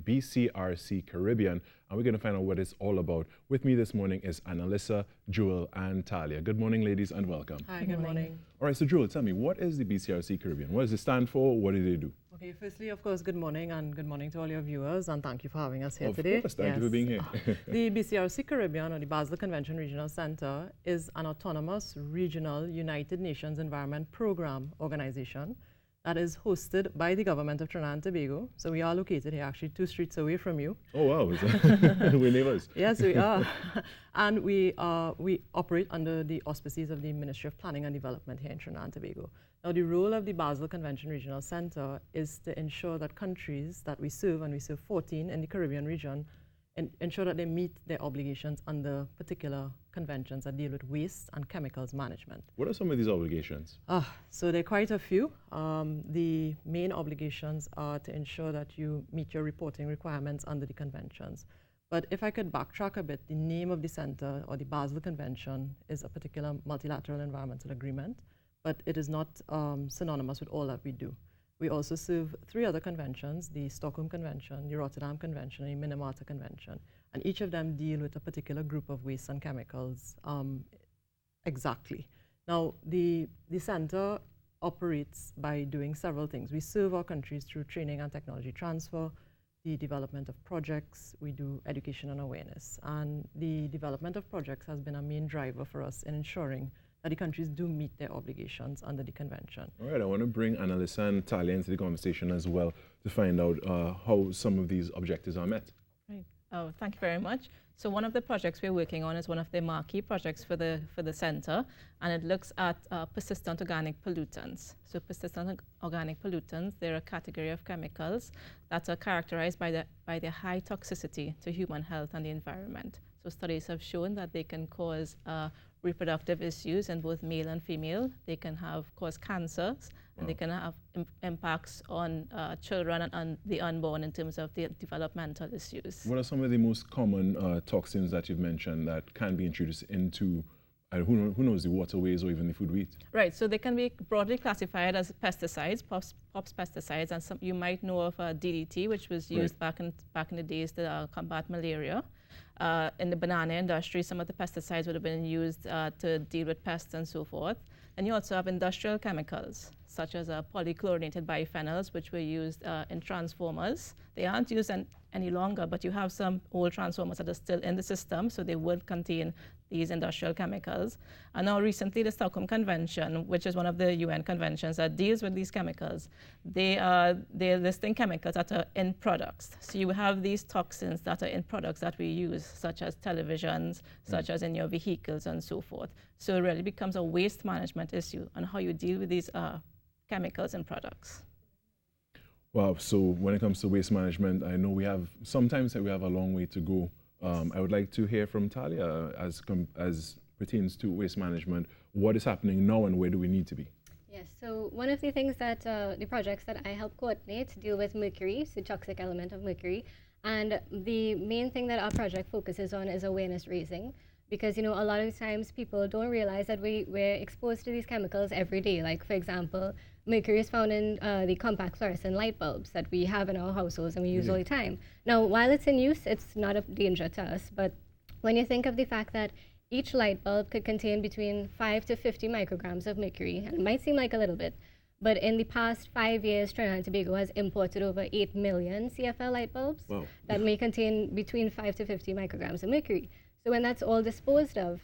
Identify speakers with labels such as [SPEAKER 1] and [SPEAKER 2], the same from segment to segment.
[SPEAKER 1] BCRC Caribbean, and we're going to find out what it's all about. With me this morning is Annalisa, Jewel, and Talia. Good morning, ladies, and welcome.
[SPEAKER 2] Hi, good morning.
[SPEAKER 1] All right, so Jewel, tell me, what is the BCRC Caribbean? What does it stand for? What do they do?
[SPEAKER 2] Okay, firstly, of course, good morning, and good morning to all your viewers, and thank you for having us here today.
[SPEAKER 1] Of course, thank you for being here.
[SPEAKER 2] The BCRC Caribbean, or the Basel Convention Regional Center, is an autonomous regional United Nations Environment Program organization that is hosted by the government of Trinidad and Tobago. So we are located here, actually 2 streets away from you.
[SPEAKER 1] Oh, wow. We're neighbors.
[SPEAKER 2] Yes, we are. And we operate under the auspices of the Ministry of Planning and Development here in Trinidad and Tobago. Now, the role of the Basel Convention Regional Center is to ensure that countries that we serve, and we serve 14 in the Caribbean region, ensure that they meet their obligations under particular conventions that deal with waste and chemicals management.
[SPEAKER 1] What are some of these obligations?
[SPEAKER 2] So there are quite a few. The main obligations are to ensure that you meet your reporting requirements under the conventions. But if I could backtrack a bit, the name of the center, or the Basel Convention, is a particular multilateral environmental agreement, but it is not synonymous with all that we do. We also serve 3 other conventions: the Stockholm Convention, the Rotterdam Convention, and the Minamata Convention. And each of them deal with a particular group of wastes and chemicals exactly. Now, the center operates by doing several things. We serve our countries through training and technology transfer, the development of projects, we do education and awareness. And the development of projects has been a main driver for us in ensuring that the countries do meet their obligations under the convention.
[SPEAKER 1] All right, I want to bring Annalisa and Talia into the conversation as well to find out how some of these objectives are met.
[SPEAKER 3] Right. Oh, thank you very much. So one of the projects we're working on is one of the marquee projects for the center, and it looks at persistent organic pollutants. So persistent organic pollutants, they're a category of chemicals that are characterized by their high toxicity to human health and the environment. So studies have shown that they can cause reproductive issues in both male and female. They can cause cancers, and they can have impacts on children and the unborn in terms of the developmental issues.
[SPEAKER 1] What are some of the most common toxins that you've mentioned that can be introduced into, who knows, the waterways or even the food we eat?
[SPEAKER 3] Right, so they can be broadly classified as pesticides, POPs pesticides, and you might know of DDT, which was used back in the days to combat malaria. In the banana industry, some of the pesticides would have been used to deal with pests and so forth. And you also have industrial chemicals, such as polychlorinated biphenyls, which were used in transformers. They aren't used any longer, but you have some old transformers that are still in the system, so they would contain these industrial chemicals. And now recently, the Stockholm Convention, which is one of the UN conventions that deals with these chemicals, they're listing chemicals that are in products. So you have these toxins that are in products that we use, such as televisions, such as in your vehicles and so forth. So it really becomes a waste management issue on how you deal with these chemicals and products.
[SPEAKER 1] Wow, so when it comes to waste management, I know sometimes we have a long way to go. I would like to hear from Talia as pertains to waste management. What is happening now and where do we need to be?
[SPEAKER 4] Yes, so one of the things that the projects that I help coordinate deal with mercury, the toxic element of mercury. And the main thing that our project focuses on is awareness raising. Because, a lot of times people don't realize that we're exposed to these chemicals every day. Like, for example, mercury is found in the compact fluorescent light bulbs that we have in our households and we use all the time. Now, while it's in use, it's not a danger to us. But when you think of the fact that each light bulb could contain between 5 to 50 micrograms of mercury, and it might seem like a little bit, but in the past 5 years, Trinidad and Tobago has imported over 8 million CFL light bulbs that may contain between 5 to 50 micrograms of mercury. So when that's all disposed of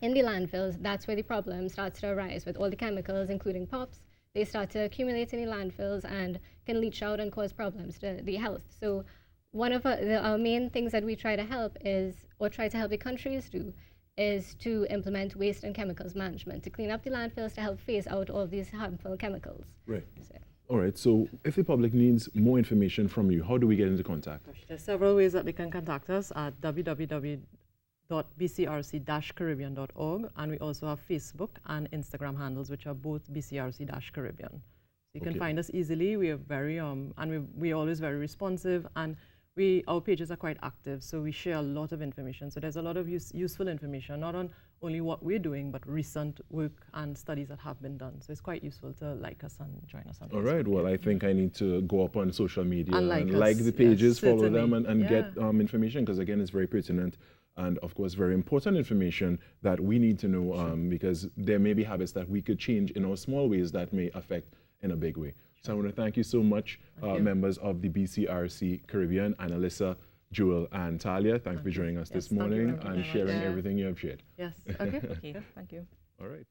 [SPEAKER 4] in the landfills, that's where the problem starts to arise with all the chemicals, including POPs. They start to accumulate in the landfills and can leach out and cause problems to the health. So one of our main things that we try to help the countries do, is to implement waste and chemicals management, to clean up the landfills, to help phase out all of these harmful chemicals.
[SPEAKER 1] Right. All right, so if the public needs more information from you, how do we get into contact?
[SPEAKER 2] There's several ways that they can contact us at www.bcrc-caribbean.org, and we also have Facebook and Instagram handles, which are both BCRC-Caribbean. So you can find us easily. We are very we're always very responsive, and our pages are quite active, so we share a lot of information. So there's a lot of useful information, not only what we're doing, but recent work and studies that have been done. So it's quite useful to like us and join us on
[SPEAKER 1] All
[SPEAKER 2] Facebook.
[SPEAKER 1] right. Well, I think I need to go up on social media
[SPEAKER 2] And
[SPEAKER 1] and
[SPEAKER 2] like
[SPEAKER 1] like
[SPEAKER 2] us.
[SPEAKER 1] the
[SPEAKER 2] Yes,
[SPEAKER 1] pages, follow them,
[SPEAKER 2] certainly.
[SPEAKER 1] and get
[SPEAKER 2] Yeah.
[SPEAKER 1] information, because again, it's very pertinent and of course very important information that we need to know, because there may be habits that we could change in our small ways that may affect in a big way. So I want to thank you so much,
[SPEAKER 2] you.
[SPEAKER 1] members of the BCRC Caribbean, Annalisa, Jewel, and Talia. Thank you for joining us
[SPEAKER 2] Yes,
[SPEAKER 1] this
[SPEAKER 2] thank you
[SPEAKER 1] morning
[SPEAKER 2] very
[SPEAKER 1] and
[SPEAKER 2] much.
[SPEAKER 1] sharing
[SPEAKER 2] Yeah.
[SPEAKER 1] everything you have shared.
[SPEAKER 2] Yes. Okay.
[SPEAKER 3] Okay, thank you.
[SPEAKER 1] All right.